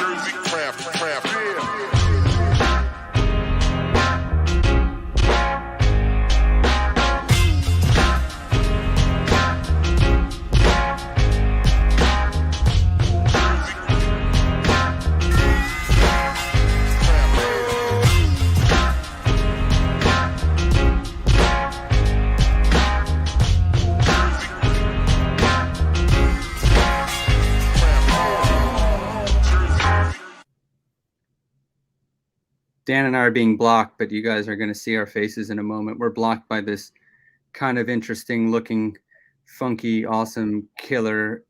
Jersey craft beer. Dan and I are being blocked, but you guys are going to see our faces in a moment. We're blocked by this kind of interesting looking, funky, awesome, killer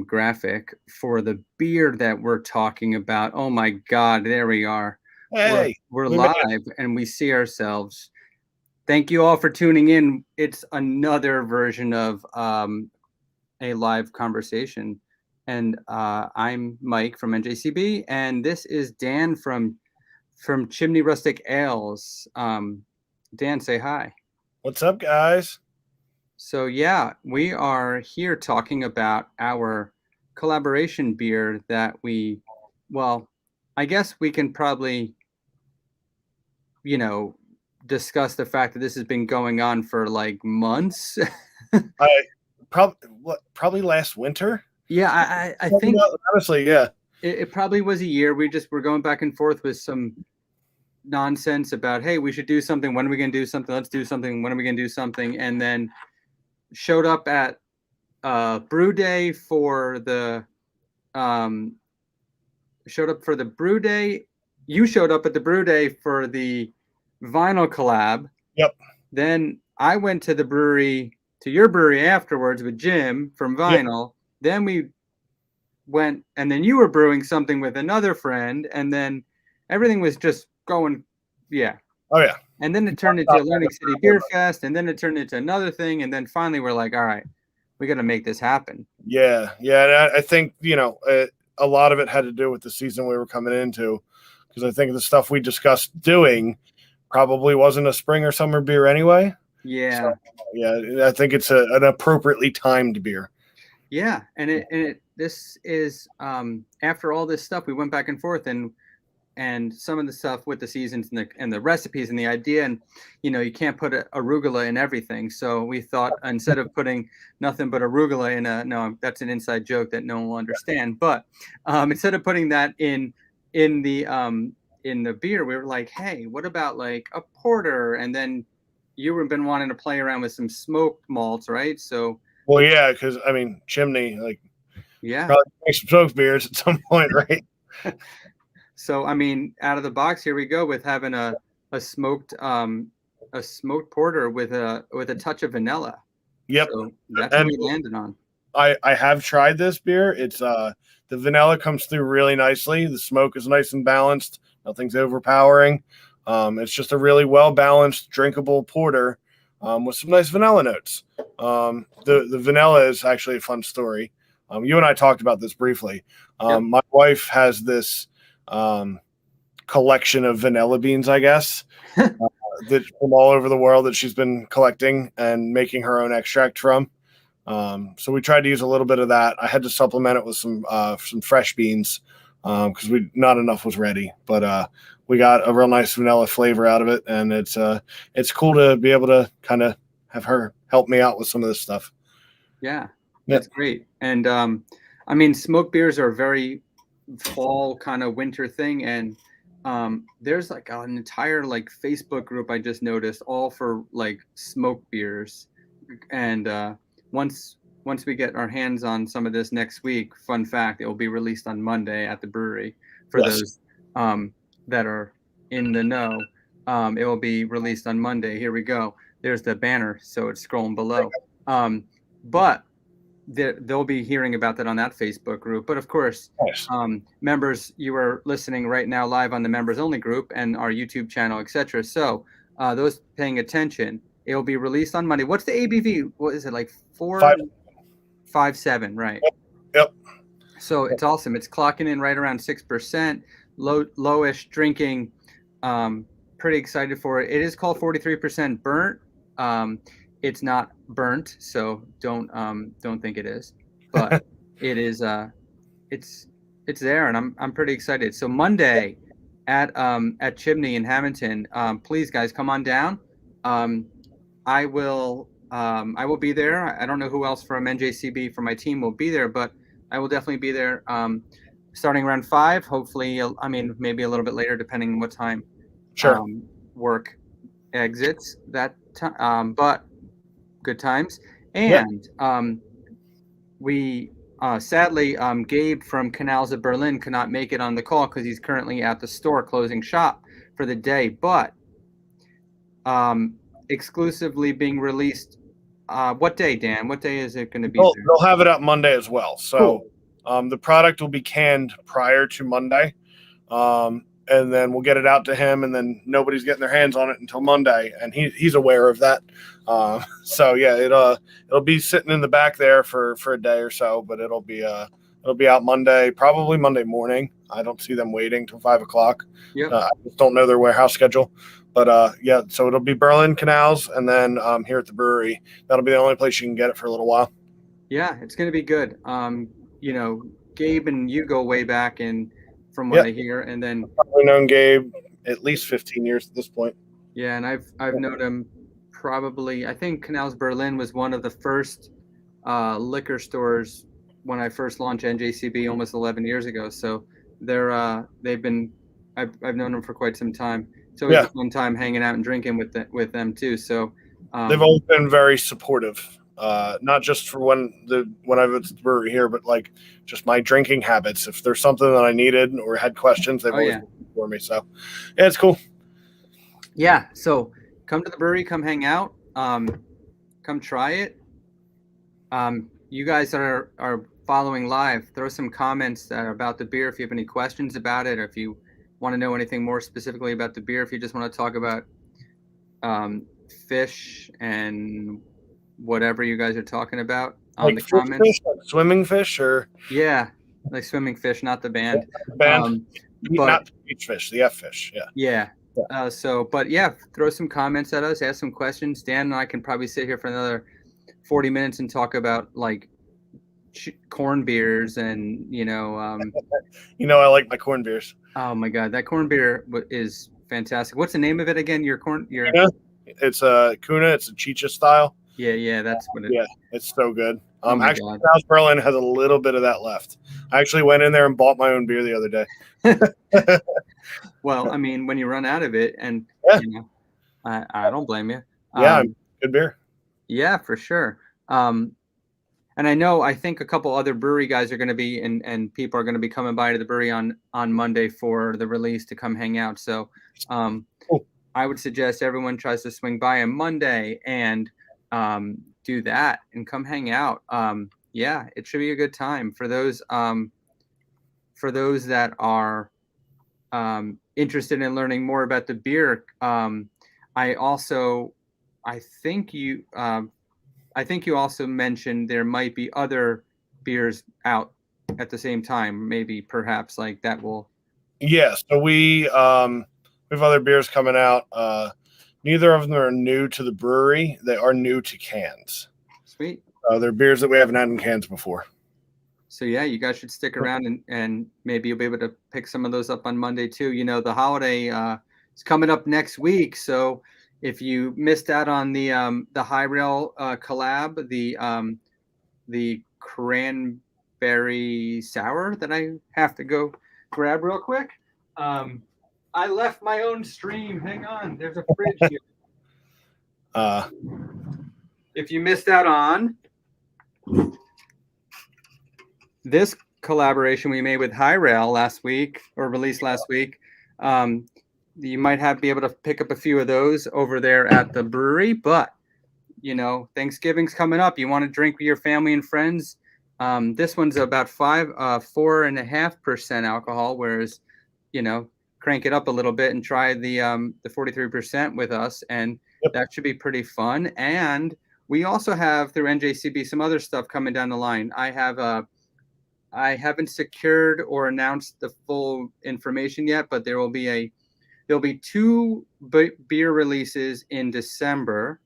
graphic for the beer that we're talking about. Oh my God, there we are. Hey, we're live and we see ourselves. Thank you all for tuning in. It's another version of a live conversation. And I'm Mike from NJCB, and this is Dan from Chimney Rustic Ales. Dan, say hi. What's up, guys? So yeah, we are here talking about our collaboration beer that I guess we can probably, discuss the fact that this has been going on for like months. Probably last winter. Yeah, I think honestly, yeah. It probably was a year. We were going back and forth with some nonsense about, hey, we should do something. When are we going to do something? Let's do something. When are we going to do something? And then showed up at brew day for the brew day. You showed up at the brew day for the vinyl collab. Yep. Then I went to your brewery afterwards with Jim from vinyl. Yep. Then we went, and then you were brewing something with another friend, and then everything was just going, yeah. Oh yeah. And then it turned into Atlantic City Beer Fest, and then it turned into another thing, and then finally we're like, all right, we got to make this happen. Yeah. I think a lot of it had to do with the season we were coming into, because I think the stuff we discussed doing probably wasn't a spring or summer beer anyway. Yeah. So, yeah, I think it's an appropriately timed beer. Yeah, and this is after all this stuff, we went back and forth, and some of the stuff with the seasons and the recipes and the idea, and you can't put arugula in everything. So we thought, instead of putting nothing but arugula in no, that's an inside joke that no one will understand. But instead of putting that in the beer, we were like, hey, what about like a porter? And then you've been wanting to play around with some smoked malts, right? So. Well, yeah, because Chimney, probably make some smoked beers at some point, right? So, out of the box, here we go with having a smoked porter with a touch of vanilla. Yep, so that's what we landed on. I have tried this beer. It's the vanilla comes through really nicely. The smoke is nice and balanced. Nothing's overpowering. It's just a really well balanced, drinkable porter. With some nice vanilla notes. The vanilla is actually a fun story. You and I talked about this briefly. Yep. My wife has this collection of vanilla beans, I guess, that from all over the world that she's been collecting and making her own extract from. So we tried to use a little bit of that. I had to supplement it with some fresh beans because not enough was ready, but we got a real nice vanilla flavor out of it, and it's cool to be able to kind of have her help me out with some of this stuff. Yeah, that's great. And smoked beers are a very fall kind of winter thing, and there's like an entire Facebook group I just noticed, all for smoked beers. And once we get our hands on some of this next week, fun fact, it will be released on Monday at the brewery for those that are in the know. It will be released on Monday. Here we go. There's the banner, so it's scrolling below. But they'll be hearing about that on that Facebook group. But of course, members, you are listening right now live on the members only group and our YouTube channel, etc. So those paying attention, it will be released on Monday. What's the ABV? What is it, like 4.57, right? Yep. So it's awesome. It's clocking in right around 6%, lowish drinking. Pretty excited for it. It is called 43% burnt. It's not burnt, so don't think it is. But it is. it's there, and I'm pretty excited. So Monday at Chimney in Hamilton, please guys come on down. I will be there. I don't know who else from NJCB from my team will be there, but I will definitely be there. Starting around 5, hopefully. I mean, maybe a little bit later, depending on what time Sure. work exits that time. But good times. Yeah. And we sadly, Gabe from Canals of Berlin could not make it on the call because he's currently at the store closing shop for the day. But exclusively being released. What day, Dan? What day is it going to be? They'll have it up Monday as well. So Cool. the product will be canned prior to Monday. And then we'll get it out to him, and then nobody's getting their hands on it until Monday, and he's aware of that. So yeah, it'll be sitting in the back there for a day or so, but it'll be out Monday, probably Monday morning. I don't see them waiting till 5 o'clock. Yep. I just don't know their warehouse schedule, but yeah. So it'll be Berlin Canals, and then here at the brewery, that'll be the only place you can get it for a little while. Yeah, it's going to be good. You know, Gabe and you go way back, and from what I hear, and then I've probably known Gabe at least 15 years at this point. Yeah, and I've known him probably. I think Canals Berlin was one of the first liquor stores when I first launched NJCB almost 11 years ago. So they've been I've known them for quite some time. It's always a fun time hanging out and drinking with them too. So they've always been very supportive. Not just for when I was at the brewery here, but like just my drinking habits. If there's something that I needed or had questions, they've always been for me. So yeah, it's cool. Yeah. So come to the brewery, come hang out, come try it. You guys are following live. Throw some comments about the beer if you have any questions about it, or if you want to know anything more specifically about the beer. If you just want to talk about fish and whatever you guys are talking about on the comments. Fish, like swimming fish, or like swimming fish, not the band. Band, but not the beach fish, the F fish. Yeah. But yeah, throw some comments at us, ask some questions. Dan and I can probably sit here for another 40 minutes and talk about like corn beers and I like my corn beers. Oh my god, that corn beer is fantastic. What's the name of it again? It's a Kuna. It's a chicha style. Yeah, that's what it is. Yeah, it's so good. Actually, South Berlin has a little bit of that left. I actually went in there and bought my own beer the other day. Well, I mean, when you run out of it, and I don't blame you. Good beer. Yeah, for sure. And I think a couple other brewery guys are going to be, and people are going to be coming by to the brewery on Monday for the release to come hang out. So I would suggest everyone tries to swing by on Monday and do that and come hang out. Yeah, it should be a good time for those that are interested in learning more about the beer. I think you also mentioned there might be other beers out at the same time, maybe perhaps like that will. Yeah, so we have other beers coming out. Neither of them are new to the brewery. They are new to cans. Sweet. They're beers that we haven't had in cans before. So yeah, you guys should stick around and maybe you'll be able to pick some of those up on Monday too. The holiday is coming up next week, so if you missed out on the High Rail collab, the cranberry sour that I have to go grab real quick. I left my own stream. Hang on, there's a fridge here. If you missed out on this collaboration we made with High Rail last week, or released last week, you might be able to pick up a few of those over there at the brewery. But Thanksgiving's coming up. You want to drink with your family and friends. This one's about 4.5% alcohol, whereas crank it up a little bit and try the 43% with us, and that should be pretty fun. And we also have through NJCB some other stuff coming down the line. I haven't secured or announced the full information yet, but there'll be 2 beer releases in December.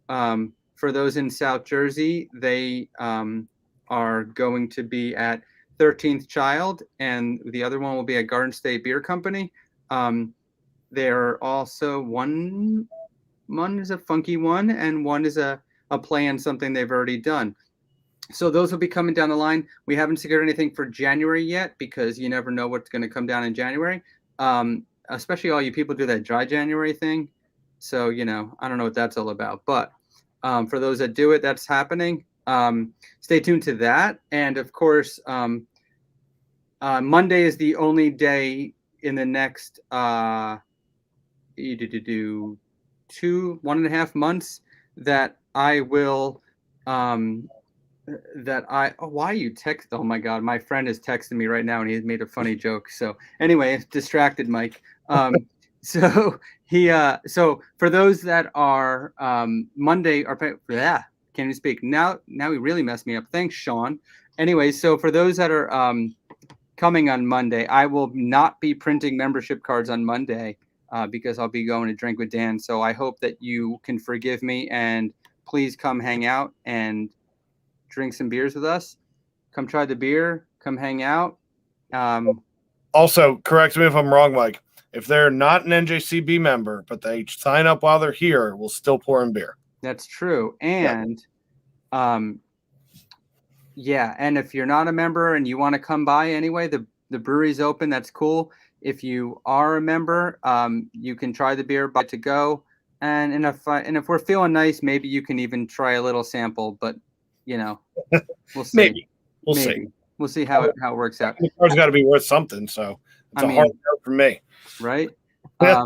For those in South Jersey, they are going to be at 13th Child, and the other one will be a Garden State Beer Company. They're also one is a funky one, and one is a play on something they've already done. So those will be coming down the line. We haven't secured anything for January yet because you never know what's going to come down in January. Especially all you people do that dry January thing. So, I don't know what that's all about. But for those that do it, that's happening. Stay tuned to that. And of course, Monday is the only day in the next 1.5 months that I will why you text? Oh my God, my friend is texting me right now and he made a funny joke. So anyway, distracted Mike. So for those that are Monday or can't even speak now he really messed me up. Thanks, Sean. Anyway, so for those that are coming on Monday, I will not be printing membership cards on Monday because I'll be going to drink with Dan. So I hope that you can forgive me and please come hang out and drink some beers with us. Come try the beer. Come hang out. Also, correct me if I'm wrong, Mike. If they're not an NJCB member, but they sign up while they're here, we'll still pour in beer. That's true. And and if you're not a member and you want to come by anyway, the brewery's open. That's cool. If you are a member, you can try the beer by to go. And if we're feeling nice, maybe you can even try a little sample. But we'll see. Maybe. We'll see. We'll see how it works out. The card's got to be worth something, so it's a hard note for me. Right? Yeah.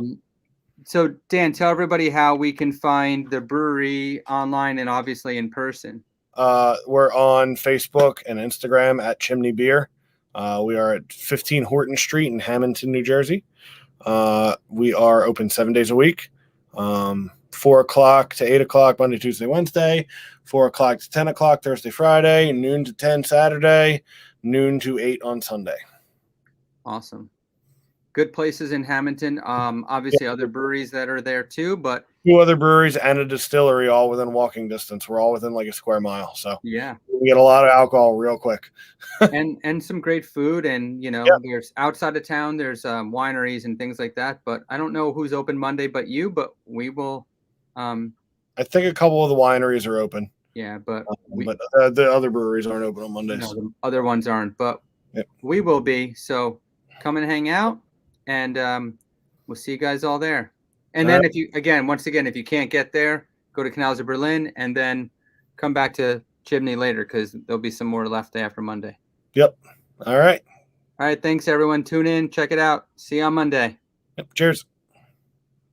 So Dan, tell everybody how we can find the brewery online and obviously in person. We're on Facebook and Instagram at Chimney Beer. We are at 15 Horton Street in Hamilton, New Jersey. We are open 7 days a week. 4 o'clock to 8 o'clock Monday, Tuesday, Wednesday, 4 o'clock to 10 o'clock Thursday, Friday, noon to 10 Saturday, noon to 8 on Sunday. Awesome. Good places in Hamilton. Obviously other breweries that are there too, but 2 other breweries and a distillery all within walking distance. We're all within like a square mile. So yeah, we get a lot of alcohol real quick. and some great food. And, there's outside of town, there's wineries and things like that. But I don't know who's open Monday but we will. I think a couple of the wineries are open. Yeah, but the other breweries aren't open on Mondays. No, the other ones aren't, but we will be. So come and hang out, and we'll see you guys all there. And then if you can't get there, go to Canals of Berlin, and then come back to Chimney later because there'll be some more left after Monday. Yep. All right. All right. Thanks, everyone. Tune in. Check it out. See you on Monday. Yep. Cheers.